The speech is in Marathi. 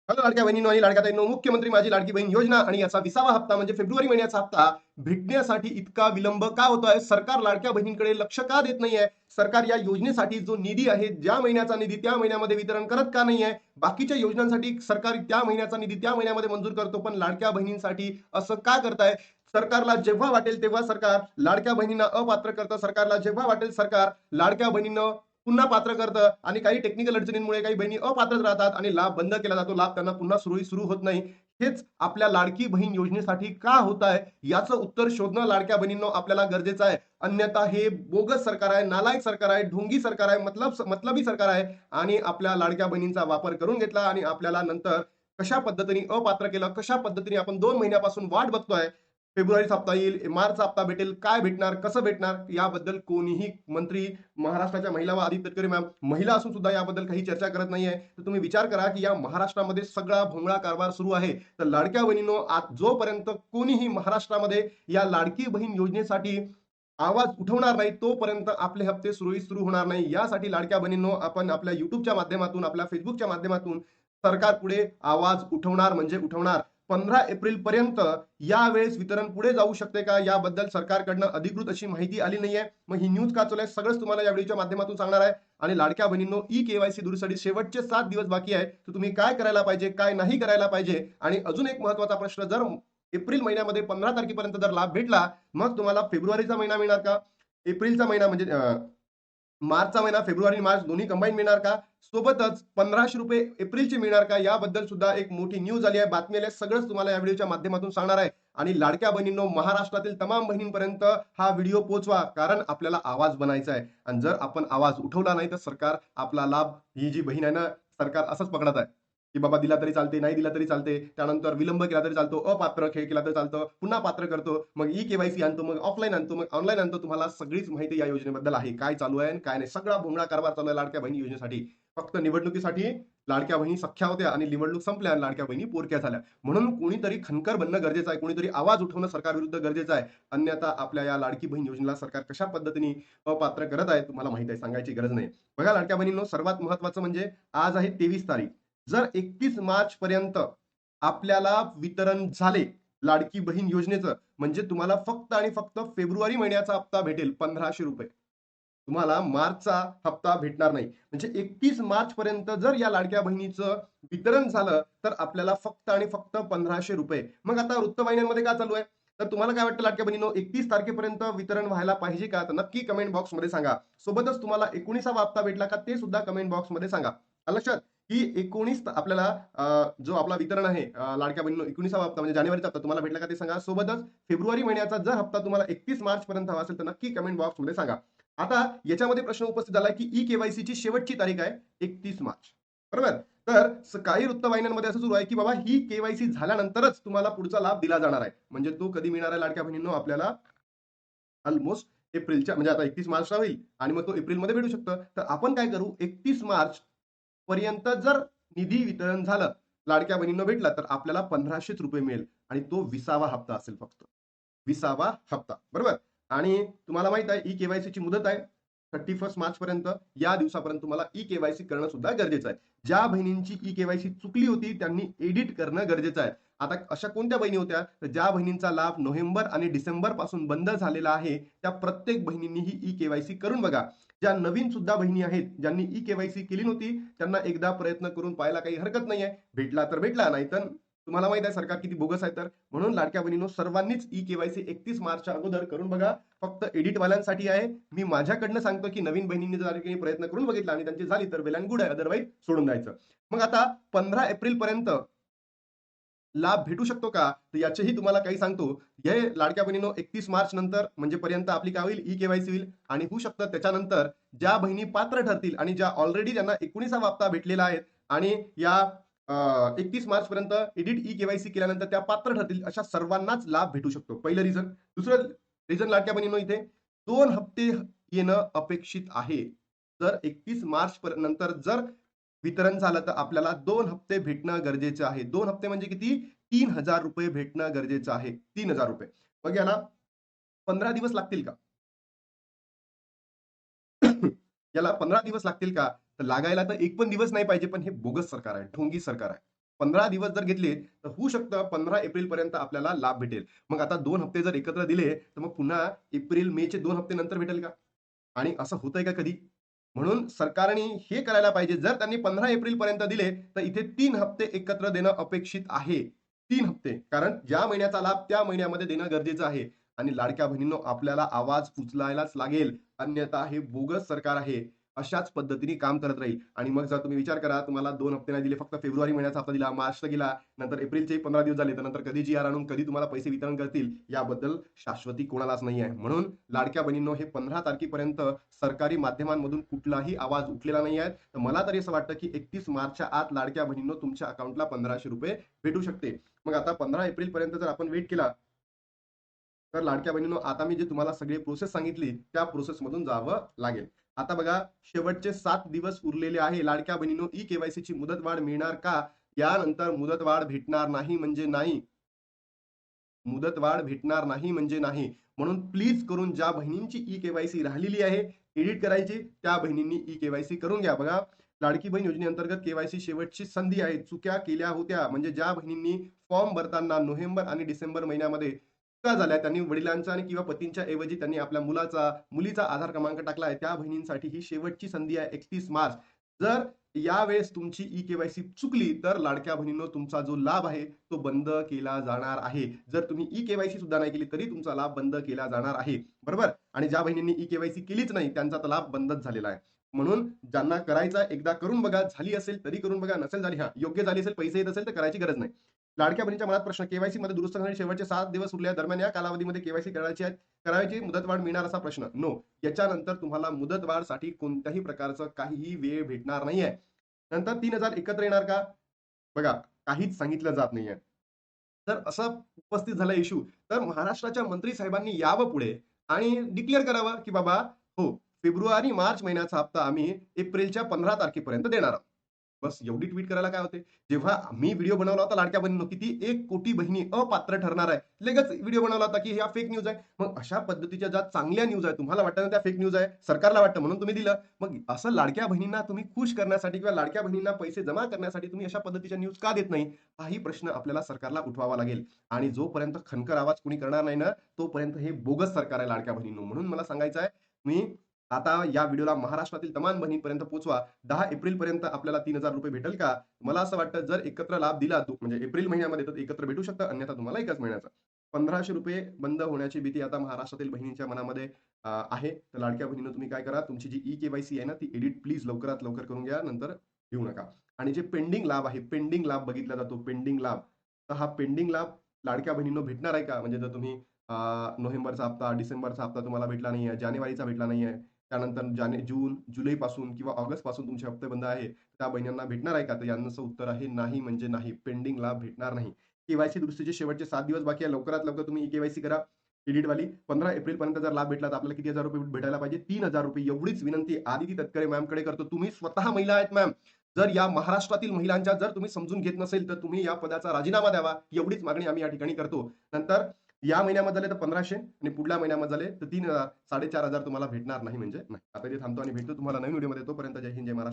हॅलो लाडक्या बहिणींनो आणि लाडक्या ताईंनो, मुख्यमंत्री माझी लाडकी बहीण योजना आणि याचा 20वा हप्ता म्हणजे फेब्रुवारी महिन्याचा हप्ता भेटण्यासाठी इतका विलंब का होतोय? सरकार लाडक्या बहिणींकडे लक्ष का देत नाहीये? सरकार या योजनेसाठी जो निधी आहे, ज्या महिन्याचा निधी त्या महिन्यामध्ये वितरण करत का नाहीये? बाकीच्या योजनांसाठी सरकार त्या महिन्याचा निधी त्या महिन्यामध्ये मंजूर करतो, पण लाडक्या बहिणींसाठी असं का करताय? सरकारला जेव्हा वाटेल तेव्हा सरकार लाडक्या बहिणींना अपात्र करतं. सरकारला जेव्हा वाटेल सरकार लाडक्या बहिणींना पुन्हा पात्र करतं आणि काही टेक्निकल अडचणींमुळे काही बहिणी अपात्रच राहतात आणि लाभ बंद केला जातो. लाभ त्यांना पुन्हा सुरू होत नाही. हेच आपल्या लाडकी बहीण योजनेसाठी का होत आहे याचं उत्तर शोधणं लाडक्या बहिणींनो आपल्याला गरजेचं आहे. अन्यथा हे बोगस सरकार आहे, नालायक सरकार आहे, ढोंगी सरकार आहे, मतलबी सरकार आहे आणि आपल्या लाडक्या बहिणींचा वापर करून घेतला आणि आपल्याला नंतर कशा पद्धतीने अपात्र केलं, कशा पद्धतीने आपण 2 महिन्यापासून वाट बघतोय. फेब्रुवारीचा हप्ता येईल, मार्चचा हप्ता भेटेल, काय भेटणार, कसं भेटणार याबद्दल कोणीही मंत्री, महाराष्ट्राच्या महिला व आदित्य तटकरे मॅम महिला असून सुद्धा याबद्दल काही चर्चा करत नाहीये. तर तुम्ही विचार करा की या महाराष्ट्रामध्ये सगळा भोंगळा कारभार सुरू आहे. तर लाडक्या बहिणींनो, आज जोपर्यंत कोणीही महाराष्ट्रामध्ये या लाडकी बहीण योजनेसाठी आवाज उठवणार नाही तोपर्यंत आपले हप्ते सुरळीत सुरू होणार नाही. यासाठी लाडक्या बहिणींनो, आपण आपल्या युट्यूबच्या माध्यमातून, आपल्या फेसबुकच्या माध्यमातून सरकारपुढे आवाज उठवणार म्हणजे उठवणार. 15 एप्रिल पर्यंत यावेळेस वितरण पुढे जाऊ शकते का याबद्दल सरकारकडनं अधिकृत अशी माहिती आली नाहीये. मग ही न्यूज का चालू आहे सगळंच तुम्हाला या व्हिडिओच्या माध्यमातून सांगणार आहे. आणि लाडक्या बहिणींनो, ई केवायसी दुरुस्तीसाठी शेवटचे 7 दिवस बाकी आहे. तर तुम्ही काय करायला पाहिजे, काय नाही करायला पाहिजे. आणि अजून एक महत्त्वाचा प्रश्न, जर एप्रिल महिन्यामध्ये 15 तारखेपर्यंत जर लाभ भेटला, मग तुम्हाला फेब्रुवारीचा महिना मिळणार का? एप्रिलचा महिना म्हणजे मार्चचा महिना, फेब्रुवारी मार्च दोन्ही कंबाईन मिळणार का? सोबतच ₹1500 एप्रिलचे मिळणार का? याबद्दल सुद्धा एक मोठी न्यूज आली आहे, बातमी आली आहे. सगळंच तुम्हाला या व्हिडिओच्या माध्यमातून सांगणार आहे. आणि लाडक्या बहिणींनो, महाराष्ट्रातील तमाम बहिणींपर्यंत हा व्हिडिओ पोहोचवा, कारण आपल्याला आवाज बनायचा आहे. आणि जर आपण आवाज उठवला नाही तर सरकार आपला लाभ, ही जी बहीण आहे ना, सरकार असंच पकडत आहे की बाबा दिला तरी चालते, नाही दिला तरी चालते, त्यानंतर विलंब केला तरी चालतो, अपात्र खेळ केला तरी चालतं, पुन्हा पात्र करतो, मग ई केवायसी आणतो, मग ऑफलाईन आणतो, मग ऑनलाईन आणतो. तुम्हाला सगळीच माहिती या योजनेबद्दल आहे, काय चालू आहे आणि काय नाही. सगळा भोंगळा कारभार चालू आहे लाडक्या बहिणी योजनेसाठी. फक्त निवडणुकीसाठी लाडक्या बहिणी सख्या होत्या आणि निवडणूक संपल्या आणि लाडक्या बहिणी पोरक्या झाल्या. म्हणून कोणीतरी खनकर बनणं गरजेचं आहे, कोणीतरी आवाज उठवणं सरकारविरुद्ध गरजेचं आहे. अन्यथा आपल्या या लाडकी बहीण योजनेला सरकार कशा पद्धतीने अपात्र करत आहे तुम्हाला माहिती आहे, सांगायची गरज नाही. बघा लाडक्या बहिणींनो, सर्वात महत्वाचं म्हणजे आज आहे 23 तारीख. जर 31 मार्च पर्यंत आपल्याला वितरण झाले लाडकी बहीण योजनेचं, म्हणजे तुम्हाला फक्त आणि फक्त फेब्रुवारी महिन्याचा हप्ता भेटेल ₹1500. तुम्हाला मार्चचा हप्ता भेटणार नाही. म्हणजे 31 मार्च पर्यंत जर या लाडक्या बहिणीचं वितरण झालं तर आपल्याला फक्त आणि फक्त ₹1500. मग आता वृत्तवाहिन्यांमध्ये काय चालू आहे? तर तुम्हाला काय वाटतं लाडक्या बहिणींनो, 31 तारखेपर्यंत वितरण व्हायला पाहिजे का? तर नक्की कमेंट बॉक्समध्ये सांगा. सोबतच तुम्हाला 19वा हप्ता भेटला का ते सुद्धा कमेंट बॉक्समध्ये सांगा. आलं लक्षात? की 19 आपल्याला जो आपला वितरण आहे लाडक्या बहिणींनो, 19वा हप्ता म्हणजे जानेवारीचा हप्ता तुम्हाला भेटला का ते सांगा. सोबतच फेब्रुवारी महिन्याचा जर हप्ता तुम्हाला 31 मार्च पर्यंत हवा असेल तर नक्की कमेंट बॉक्समध्ये सांगा. आता याच्यामध्ये प्रश्न उपस्थित झाला की ई केवायसीची शेवटची तारीख आहे 31 मार्च. बरोबर. तर काही वृत्तवाहिन्यांमध्ये असं सुरू आहे की बाबा ही केवायसी झाल्यानंतरच तुम्हाला पुढचा लाभ दिला जाणार आहे. म्हणजे तो कधी मिळणार आहे लाडक्या बहिणींनो आपल्याला? ऑलमोस्ट एप्रिलच्या, म्हणजे आता 31 मार्चला होईल आणि मग तो एप्रिलमध्ये भेटू शकतं. तर आपण काय करू, 31 मार्च पर्यंत जर निधी वितरण झालं, लाडक्या बहिणींना भेटला, तर आपल्याला ₹1500 मिळेल आणि तो 20वा हप्ता असेल फक्त. 20वा हप्ता, बरोबर. आणि तुम्हाला माहित आहे ई केवायसीची मुदत आहे 31 मार्च पर्यंत. या दिवसापर्यंत तुम्हाला ई केवायसी करणं सुद्धा गरजेचं आहे. ज्या बहिणींची ई केवायसी चुकली होती त्यांनी एडिट करणं गरजेचं आहे. आता अशा कोणत्या बहिणी होत्या, तर ज्या बहिणींचा लाभ नोव्हेंबर आणि डिसेंबर पासून बंद झालेला आहे, त्या प्रत्येक बहिणींनी ही ई केवायसी करून बघा. ज्या नवीन सुद्धा बहिणी आहेत, ज्यांनी ई केवायसी केली नव्हती, त्यांना एकदा प्रयत्न करून पाहायला काही हरकत नाहीये. भेटला तर भेटला, नाही तर तुम्हाला माहित आहे सरकार किती बोगस आहे. तर म्हणून लाडक्या बहिणींनो, सर्वांनीच ई केवायसी 31 मार्चच्या अगोदर करून बघा. फक्त एडिट वाल्यांसाठी आहे. मी माझ्याकडनं सांगतो की नवीन बहिणींनी जर प्रयत्न करून बघितला आणि त्यांची झाली तर वेल अँड गुड आहे, अदरवाईज सोडून द्यायचं. मग आता 15 एप्रिल पर्यंत लाभ भेटू शकतो का? तर याचेही तुम्हाला काही सांगतो. हे लाडक्या बहिणींनो, 31 मार्च नंतर म्हणजे पर्यंत आपली काय होईल, ई केवायसी होईल. आणि होऊ शकतं त्याच्यानंतर ज्या बहिणी पात्र ठरतील आणि ज्या ऑलरेडी ज्यांना 19वा हप्ता भेटलेला आहे आणि या 31 मार्च पर्यंत एडिट ई केवायसी केल्यानंतर त्या पात्र ठरतील, अशा सर्वांनाच लाभ भेटू शकतो. पहिलं रिझन. दुसरं रिझन लाडक्या बहिणींनो, इथे 2 हप्ते येणं अपेक्षित आहे. जर 31 मार्च नंतर जर वितरण झालं तर आपल्याला 2 हप्ते भेटणं गरजेचं आहे. 2 हप्ते म्हणजे किती? ₹3000 भेटणं गरजेचं आहे. ₹3000. मग याला 15 दिवस लागतील का? याला 15 दिवस लागतील का? तर लागायला तर एक पण दिवस नाही पाहिजे, पण हे बोगस सरकार आहे, ढोंगी सरकार आहे. 15 दिवस जर घेतले तर होऊ शकतं 15 एप्रिल पर्यंत आपल्याला लाभ भेटेल. मग आता 2 हप्ते जर एकत्र दिले तर मग पुन्हा एप्रिल मेचे 2 हप्ते नंतर भेटेल का? आणि असं होतंय का कधी? म्हणून सरकारने हे करायला पाहिजे. जर त्यांनी 15 एप्रिल पर्यंत दिले तर इथे 3 हप्ते एकत्र देणं अपेक्षित आहे. 3 हप्ते. कारण ज्या महिन्याचा लाभ त्या महिन्यामध्ये देणं गरजेचं आहे. आणि लाडक्या बहिणींनो, आपल्याला आवाज उचलायलाच लागेल. अन्यथा हे बोगस सरकार आहे. अशाच पद्धतीने काम करत राहील. आणि मग जर तुम्ही विचार करा, तुम्हाला 2 हप्ते नाही दिले, फक्त फेब्रुवारी महिन्याचा हप्ता दिला, मार्चचा गेला, नंतर एप्रिलचे 15 दिवस झाले, तर नंतर कधी जी-आर आणून कधी तुम्हाला पैसे वितरण करतील, याबद्दल शाश्वती कोणालाच नाही आहे. म्हणून लाडक्या बहिणींनो, हे 15 तारखेपर्यंत सरकारी माध्यमांमधून कुठलाही आवाज उठलेला नाही आहे. तर मला तरी असं वाटतं, की 31 मार्चच्या आत लाडक्या बहिणींनो, तुमच्या अकाउंटला ₹1500 भेटू शकते. मग आता 15 एप्रिलपर्यंत जर आपण वेट केला, तर लाडक्या बहिणींनो, आता मी जे तुम्हाला सगळी प्रोसेस सांगितली, त्या प्रोसेसमधून जावं लागेल. आता बघा, शेवटचे 7 दिवस उरलेले आहे. लाडक्या बहिणींनो, ई-केवायसीची मुदतवाढ मिळणार का? यानंतर मुदतवाढ भेटणार नाही म्हणजे नाही. मुदतवाढ भेटणार नाही म्हणजे नाही. म्हणून प्लीज करून ज्या बहिणींची ई-केवायसी राहिलेली आहे, एडिट करायची, त्या बहिणींनी ई-केवायसी करून घ्या. बघा, लाडकी बहीण योजनेअंतर्गत केवायसी शेवटची संधी आहे. चुक्या केल्या होत्या म्हणजे ज्या बहिणींनी फॉर्म भरताना नोव्हेंबर आणि डिसेंबर महिन्यामध्ये चुका झाल्या, त्यांनी वडिलांचा आणि किंवा पतींच्या ऐवजी त्यांनी आपल्या मुलीचा आधार क्रमांक टाकला आहे, त्या बहिणींसाठी ही शेवटची संधी आहे 31 मार्च. जर यावेळेस तुमची ई-केवायसी चुकली, तर लाडक्या बहिणींनो, तुमचा जो लाभ आहे तो बंद केला जाणार आहे. जर तुम्ही ई-केवायसी सुद्धा नाही केली, तरी तुमचा लाभ बंद केला जाणार आहे. बरोबर? आणि ज्या बहिणींनी ई-केवायसी केलीच नाही, त्यांचा तर लाभ बंदच झालेला आहे. म्हणून ज्यांना करायचा एकदा करून बघा. झाली असेल तरी करून बघा. नसेल झाली, हां, योग्य झाली असेल, पैसे येत असेल तर करायची गरज नाही. लाडक्या बहिणीच्या मनात प्रश्न, केवायसी मध्ये दुरुस्त करण्यासाठी शेवटचे 7 दिवस उरले आहेत. दरम्यान या कालावधीमध्ये केवायसी करायची मुदतवाढ मिळणार असा प्रश्न. नो. याच्यानंतर तुम्हाला मुदतवाढसाठी कोणत्याही प्रकारचं काहीही वेळ भेटणार नाहीये. नंतर 3,000 एकत्र येणार का? बघा, काहीच सांगितलं जात नाहीये. तर असा उपस्थित झाला इश्यू, तर महाराष्ट्राच्या मंत्री साहेबांनी यावं पुढे आणि डिक्लेअर करावं, की बाबा हो, फेब्रुवारी, मार्च महिन्याचा हप्ता आम्ही एप्रिलच्या 15 तारखेपर्यंत देणार आहोत. बस एवढी ट्वीट करायला काय होते? जेव्हा मी व्हिडिओ बनवला होता लाडक्या बहिणींनो, किती 1 कोटी बहिणी अपात्र ठरणार आहे. लगेच व्हिडिओ बनवला होता, की ह्या फेक न्यूज आहे. मग अशा पद्धतीच्या ज्या चांगल्या न्यूज आहे, तुम्हाला वाटतं ना त्या फेक न्यूज आहे, सरकारला वाटतं म्हणून तुम्ही दिलं. मग असं लाडक्या बहिणींना तुम्ही खुश करण्यासाठी किंवा लाडक्या बहिणींना पैसे जमा करण्यासाठी तुम्ही अशा पद्धतीच्या न्यूज का देत नाही? हाही प्रश्न आपल्याला सरकारला उठवावा लागेल. आणि जोपर्यंत खणकर आवाज कोणी करणार नाही ना, तोपर्यंत हे बोगस सरकार आहे लाडक्या बहिणींनो. म्हणून मला सांगायचं आहे, मी आता या व्हिडिओला महाराष्ट्रातील तमाम बहिणींपर्यंत पोहोचवा. 10 एप्रिलपर्यंत आपल्याला ₹3,000 भेटेल का? मला असं वाटतं, जर एकत्र लाभ दिला म्हणजे एप्रिल महिन्यामध्ये, तर एकत्र भेटू शकतं, अन्यथा तुम्हाला एकाच महिन्याचा. ₹1,500 बंद होण्याची भीती आता महाराष्ट्रातील बहिणींच्या मनामध्ये आहे. तर लाडक्या बहिणींनो, तुम्ही काय करा, तुमची जी ई-केवायसी आहे ना, ती एडिट प्लीज लवकरात लवकर करून घ्या, नंतर देऊ नका. आणि जे पेंडिंग लाभ आहे, पेंडिंग लाभ बघितला जातो, पेंडिंग लाभ. तर हा पेंडिंग लाभ लाडक्या बहिणींनो भेटणार आहे का? म्हणजे जर तुम्ही नोव्हेंबरचा हप्ता, डिसेंबरचा हप्ता तुम्हाला भेटला नाहीये, जानेवारीचा भेटला नाहीये, त्यानंतर जून, जुलैपासून किंवा ऑगस्टपासून तुमचे हप्ते बंद आहे, त्या बहिणींना भेटणार आहे का? तर यांचं उत्तर आहे नाही म्हणजे नाही. पेंडिंग लाभ भेटणार नाही. केवायसी दुरुस्तीचे शेवटचे 7 दिवस बाकी आहे. लवकरात लवकर तुम्ही ई-केवायसी करा. एडिटवाली 15 एप्रिलपर्यंत जर लाभ भेटला तर आपल्याला किती ₹1,000 भेटायला पाहिजे? ₹3,000. एवढीच विनंती आदिती तटकरे मॅमकडे करतो. तुम्ही स्वतः महिला आहेत मॅम. जर या महाराष्ट्रातील महिलांच्या जर तुम्ही समजून घेत नसेल, तर तुम्ही या पदाचा राजीनामा द्यावा. एवढीच मागणी आम्ही या ठिकाणी करतो. नंतर या महिन्यामध्ये झाले तर 1,500 आणि पुढल्या महिन्यामध्ये झाले तर 3,000, 4,500 तुम्हाला भेटणार नाही म्हणजे नाही. आता इथे थांबतो आणि भेटतो तुम्हाला नवीन व्हिडिओमध्ये. तोपर्यंत जय हिंद, जय महाराष्ट्र.